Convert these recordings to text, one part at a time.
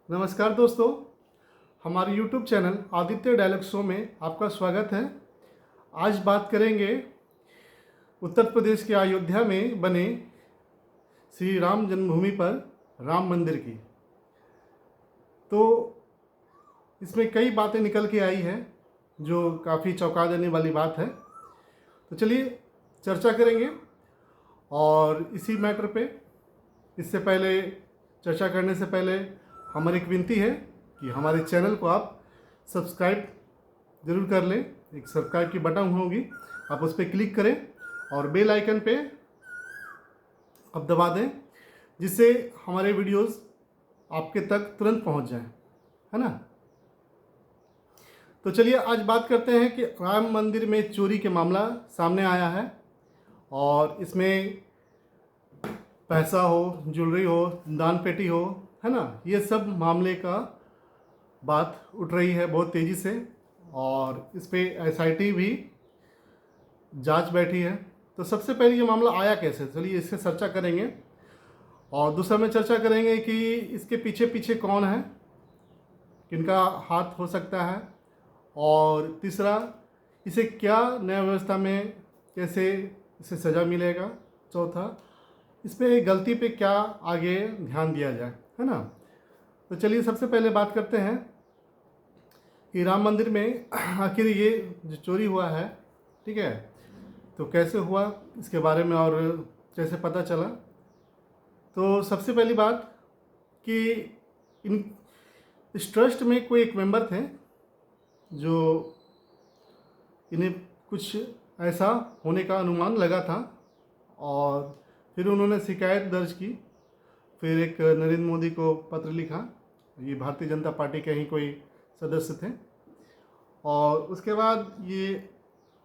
नमस्कार दोस्तों, हमारे YouTube channel Aditya dialogue show में आपका स्वागत है। आज बात करेंगे उत्तर प्रदेश के अयोध्या में बने श्री राम जन्मभूमि पर राम मंदिर की। तो इसमें कई बातें निकल के आई है जो काफ़ी चौंका देने वाली बात है। तो चलिए चर्चा करेंगे। और इसी मैटर पे इससे पहले चर्चा करने से पहले हमारी एक विनती है कि हमारे चैनल को आप सब्सक्राइब ज़रूर कर लें। एक सब्सक्राइब की बटन होगी, आप उस पर क्लिक करें और बेल आइकन पे आप दबा दें, जिससे हमारे वीडियोस आपके तक तुरंत पहुंच जाएं, है ना। तो चलिए आज बात करते हैं कि राम मंदिर में चोरी के मामला सामने आया है और इसमें पैसा हो, ज्वेलरी हो, दान पेटी हो, है ना, ये सब मामले का बात उठ रही है बहुत तेज़ी से। और इस पे एसआईटी भी जांच बैठी है। तो सबसे पहले ये मामला आया कैसे, चलिए इससे चर्चा करेंगे। और दूसरा में चर्चा करेंगे कि इसके पीछे पीछे कौन है, किनका हाथ हो सकता है। और तीसरा, इसे क्या न्याय व्यवस्था में कैसे इसे सज़ा मिलेगा। चौथा, इस पे गलती पे क्या आगे ध्यान दिया जाए, है ना। तो चलिए सबसे पहले बात करते हैं कि राम मंदिर में आखिर ये जो चोरी हुआ है, ठीक है, तो कैसे हुआ इसके बारे में और कैसे पता चला। तो सबसे पहली बात कि इस ट्रस्ट में कोई एक मेंबर थे जो इन्हें कुछ ऐसा होने का अनुमान लगा था और फिर उन्होंने शिकायत दर्ज की। फिर एक नरेंद्र मोदी को पत्र लिखा, ये भारतीय जनता पार्टी के ही कोई सदस्य थे। और उसके बाद ये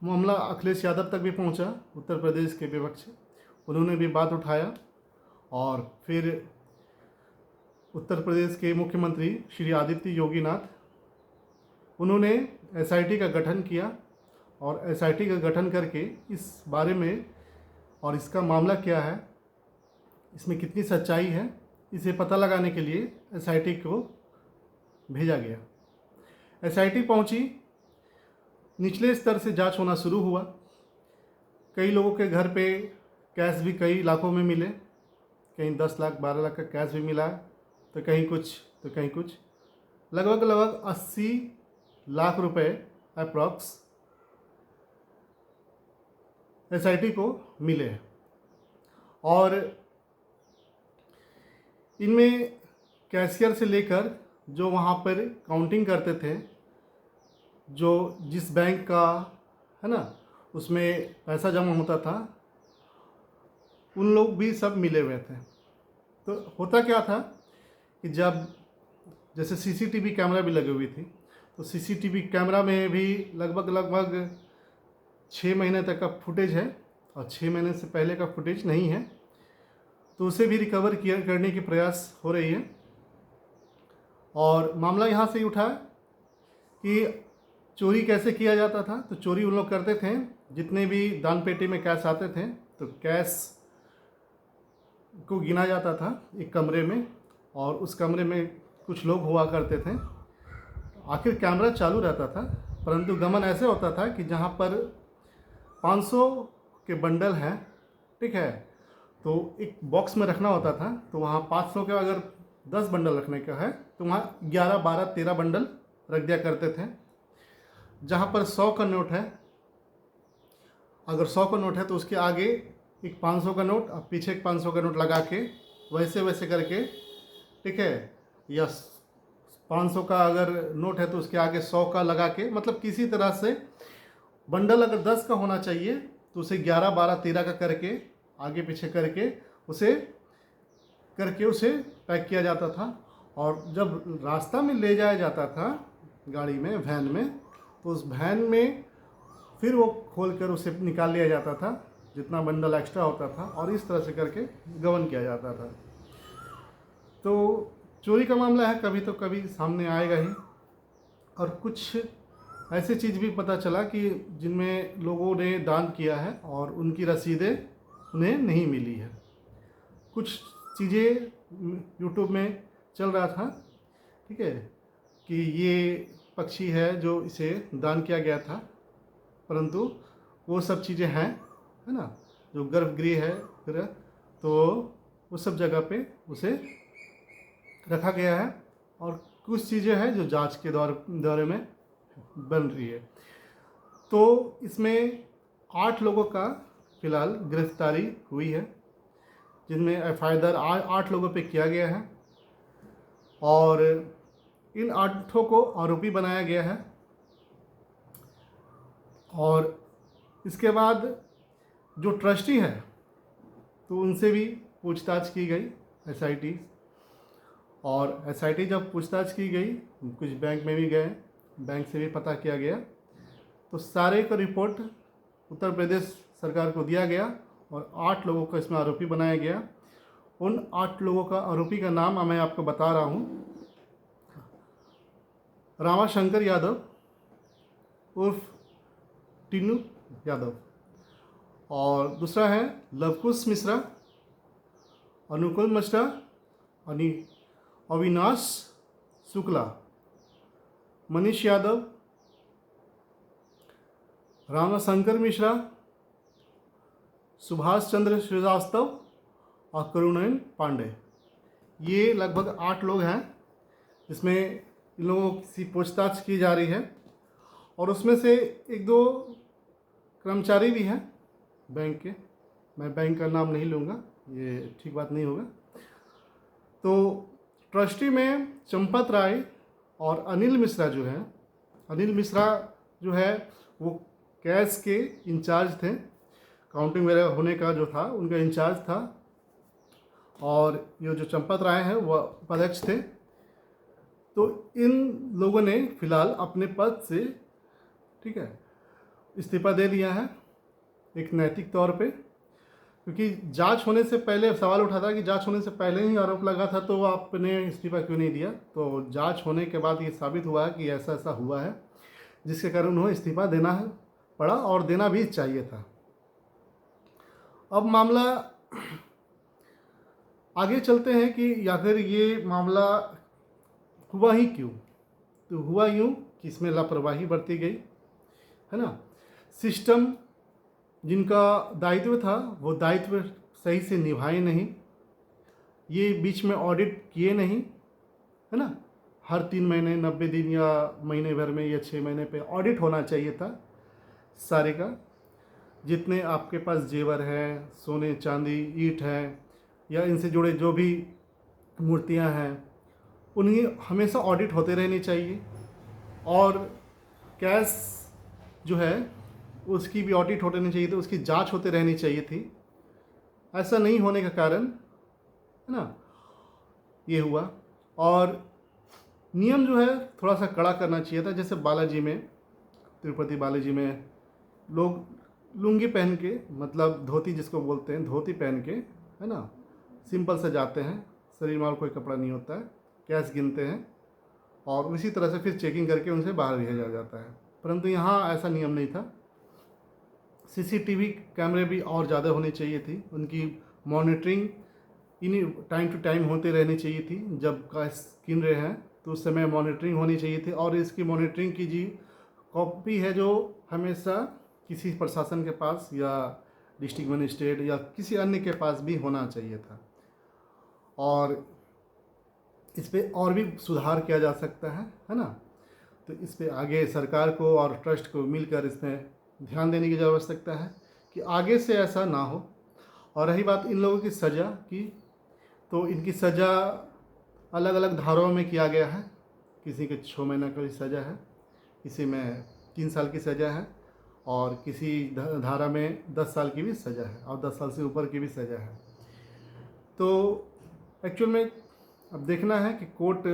मामला अखिलेश यादव तक भी पहुंचा, उत्तर प्रदेश के विपक्ष, उन्होंने भी बात उठाया। और फिर उत्तर प्रदेश के मुख्यमंत्री श्री आदित्य योगीनाथ, उन्होंने एसआईटी का गठन किया और एसआईटी का गठन करके इस बारे में और इसका मामला क्या है, इसमें कितनी सच्चाई है, इसे पता लगाने के लिए एसआईटी को भेजा गया। एसआईटी पहुंची, निचले स्तर से जांच होना शुरू हुआ। कई लोगों के घर पे कैश भी कई लाखों में मिले, कहीं 10 लाख 12 लाख का कैश भी मिला, तो कहीं कुछ लगभग 80 लाख रुपए अप्रॉक्स एसआईटी को मिले। और इनमें कैशियर से लेकर जो वहाँ पर काउंटिंग करते थे, जो जिस बैंक का, है ना, उसमें पैसा जमा होता था, उन लोग भी सब मिले हुए थे। तो होता क्या था कि जब जैसे सीसीटीवी कैमरा भी लगी हुई थी, तो सीसीटीवी कैमरा में भी लगभग 6 महीने तक का फुटेज है और 6 महीने से पहले का फुटेज नहीं है। तो उसे भी रिकवर करने की प्रयास हो रही है। और मामला यहाँ से ही उठा कि चोरी कैसे किया जाता था। तो चोरी उन लोग करते थे, जितने भी दान पेटी में कैश आते थे तो कैश को गिना जाता था एक कमरे में, और उस कमरे में कुछ लोग हुआ करते थे। आखिर कैमरा चालू रहता था, परंतु गमन ऐसे होता था कि जहाँ पर 500 के बंडल हैं, ठीक है, तो एक बॉक्स में रखना होता था। तो वहाँ 500 के अगर 10 बंडल रखने का है तो वहाँ 11 12 13 बंडल रख दिया करते थे। जहाँ पर 100 का नोट है, अगर 100 का नोट है तो उसके आगे एक 500 का नोट और पीछे एक 500 का नोट लगा के वैसे करके, ठीक है, या 500 का अगर नोट है तो उसके आगे 100 का लगा के, मतलब किसी तरह से बंडल अगर 10 का होना चाहिए तो उसे 11 12 13 का करके आगे पीछे करके उसे पैक किया जाता था। और जब रास्ता में ले जाया जाता था गाड़ी में, वैन में, तो उस वैन में फिर वो खोल कर उसे निकाल लिया जाता था, जितना बंडल एक्स्ट्रा होता था, और इस तरह से करके गबन किया जाता था। तो चोरी का मामला है, कभी तो कभी सामने आएगा ही। और कुछ ऐसी चीज़ भी पता चला कि जिनमें लोगों ने दान किया है और उनकी रसीदें उन्हें नहीं मिली है। कुछ चीज़ें यूट्यूब में चल रहा था ठीक है, कि ये पक्षी है जो इसे दान किया गया था, परंतु वो सब चीज़ें हैं, है ना, जो गर्भगृह है फिर, तो वो सब जगह पे उसे रखा गया है। और कुछ चीज़ें हैं जो जांच के दौरे में बन रही है। तो इसमें 8 लोगों का फिलहाल गिरफ्तारी हुई है, जिनमें एफआईआर 8 लोगों पे किया गया है और इन 8 को आरोपी बनाया गया है। और इसके बाद जो ट्रस्टी है तो उनसे भी पूछताछ की गई, एसआईटी। और एसआईटी जब पूछताछ की गई, कुछ बैंक में भी गए, बैंक से भी पता किया गया, तो सारे का रिपोर्ट उत्तर प्रदेश सरकार को दिया गया और 8 लोगों को इसमें आरोपी बनाया गया। उन 8 लोगों का आरोपी का नाम मैं आपको बता रहा हूँ। रामाशंकर यादव उर्फ टिन्नू यादव, और दूसरा है लवकुश मिश्रा, अनुकूल मिश्रा, अविनाश शुक्ला, मनीष यादव, रामाशंकर मिश्रा, सुभाष चंद्र श्रीवास्तव और करुणैन पांडे। ये लगभग 8 लोग हैं जिसमें इन लोगों की पूछताछ की जा रही है। और उसमें से 1-2 कर्मचारी भी हैं बैंक के, मैं बैंक का नाम नहीं लूँगा, ये ठीक बात नहीं होगा। तो ट्रस्टी में चंपत राय और अनिल मिश्रा जो है वो कैश के इंचार्ज थे, काउंटिंग वगैरह होने का जो था उनका इंचार्ज था, और ये जो चंपत राय हैं वो उपाध्यक्ष थे। तो इन लोगों ने फिलहाल अपने पद से, ठीक है, इस्तीफा दे दिया है एक नैतिक तौर पे, क्योंकि जांच होने से पहले सवाल उठा था कि जांच होने से पहले ही आरोप लगा था तो आपने इस्तीफा क्यों नहीं दिया। तो जांच होने के बाद ये साबित हुआ कि ऐसा ऐसा हुआ है, जिसके कारण उन्हें इस्तीफा देना पड़ा और देना भी चाहिए था। अब मामला आगे चलते हैं कि आखिर ये मामला हुआ ही क्यों। तो हुआ यूँ कि इसमें लापरवाही बरती गई, है ना। सिस्टम जिनका दायित्व था वो दायित्व सही से निभाए नहीं, ये बीच में ऑडिट किए नहीं, है ना। हर 3 महीने, 90 दिन या महीने भर में या 6 महीने पे ऑडिट होना चाहिए था सारे का। जितने आपके पास जेवर हैं, सोने चांदी, ईंट है, या इनसे जुड़े जो भी मूर्तियां हैं, उन्हें हमेशा ऑडिट होते रहने चाहिए। और कैश जो है उसकी भी ऑडिट होते रहनी चाहिए थी, उसकी जांच होते रहनी चाहिए थी। ऐसा नहीं होने का कारण, है ना, ये हुआ। और नियम जो है थोड़ा सा कड़ा करना चाहिए था। जैसे बालाजी में, तिरुपति बालाजी में लोग लुंगी पहन के, मतलब धोती जिसको बोलते हैं, धोती पहन के, है ना, सिंपल से जाते हैं, शरीर में और कोई कपड़ा नहीं होता है, कैश गिनते हैं और उसी तरह से फिर चेकिंग करके उनसे बाहर भेजा जाता है। परंतु यहाँ ऐसा नियम नहीं था। सीसीटीवी कैमरे भी और ज़्यादा होनी चाहिए थी, उनकी मॉनिटरिंग इन्हीं टाइम टू टाइम होते रहनी चाहिए थी। जब कैश गिन रहे हैं तो उस समय मॉनिटरिंग होनी चाहिए थी, और इसकी मॉनिटरिंग की जी कॉपी है जो हमेशा किसी प्रशासन के पास या डिस्ट्रिक्ट मजिस्ट्रेट या किसी अन्य के पास भी होना चाहिए था। और इस पर और भी सुधार किया जा सकता है ना। तो इस पर आगे सरकार को और ट्रस्ट को मिलकर इसमें ध्यान देने की आवश्यकता है कि आगे से ऐसा ना हो। और रही बात इन लोगों की सज़ा की, तो इनकी सज़ा अलग अलग धाराओं में किया गया है। किसी के 6 महीने की सज़ा है, किसी में 3 साल की सज़ा है, और किसी धारा में 10 साल की भी सज़ा है, और 10 साल से ऊपर की भी सज़ा है। तो एक्चुअल में अब देखना है कि कोर्ट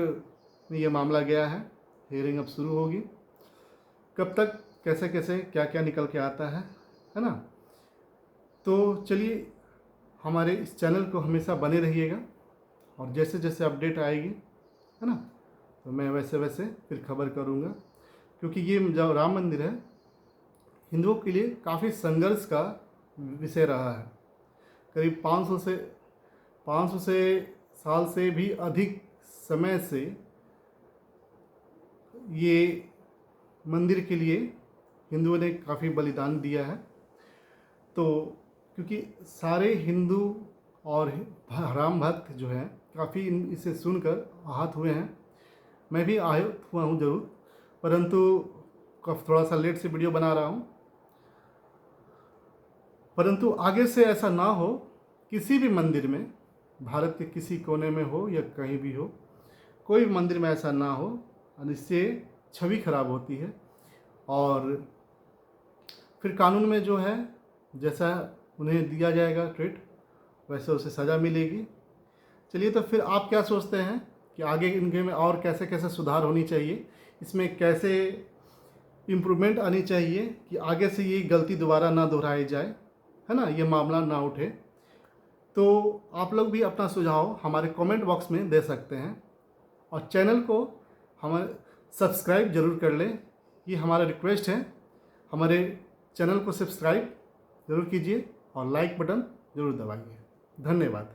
में ये मामला गया है, हियरिंग अब शुरू होगी, कब तक कैसे कैसे क्या क्या निकल के आता है ना। तो चलिए, हमारे इस चैनल को हमेशा बने रहिएगा, और जैसे जैसे अपडेट आएगी, है ना, तो मैं वैसे वैसे फिर खबर करूँगा। क्योंकि ये जो राम मंदिर है हिंदुओं के लिए काफ़ी संघर्ष का विषय रहा है। करीब 500 से साल से भी अधिक समय से ये मंदिर के लिए हिंदुओं ने काफ़ी बलिदान दिया है। तो क्योंकि सारे हिंदू और राम भक्त जो हैं काफ़ी इसे सुनकर आहत हुए हैं, मैं भी आहत हुआ हूँ ज़रूर, परंतु थोड़ा सा लेट से वीडियो बना रहा हूँ। परंतु आगे से ऐसा ना हो, किसी भी मंदिर में, भारत के किसी कोने में हो या कहीं भी हो, कोई भी मंदिर में ऐसा ना हो, और इससे छवि खराब होती है और फिर कानून में जो है जैसा उन्हें दिया जाएगा ट्रीट, वैसे उसे सज़ा मिलेगी। चलिए, तो फिर आप क्या सोचते हैं कि आगे इनके में और कैसे कैसे सुधार होनी चाहिए, इसमें कैसे इम्प्रूवमेंट आनी चाहिए कि आगे से ये गलती दोबारा ना दोहराई जाए, है ना, ये मामला ना उठे। तो आप लोग भी अपना सुझाव हमारे कमेंट बॉक्स में दे सकते हैं और चैनल को हमारे सब्सक्राइब ज़रूर कर लें, ये हमारा रिक्वेस्ट है। हमारे चैनल को सब्सक्राइब ज़रूर कीजिए और लाइक बटन ज़रूर दबाइए। धन्यवाद।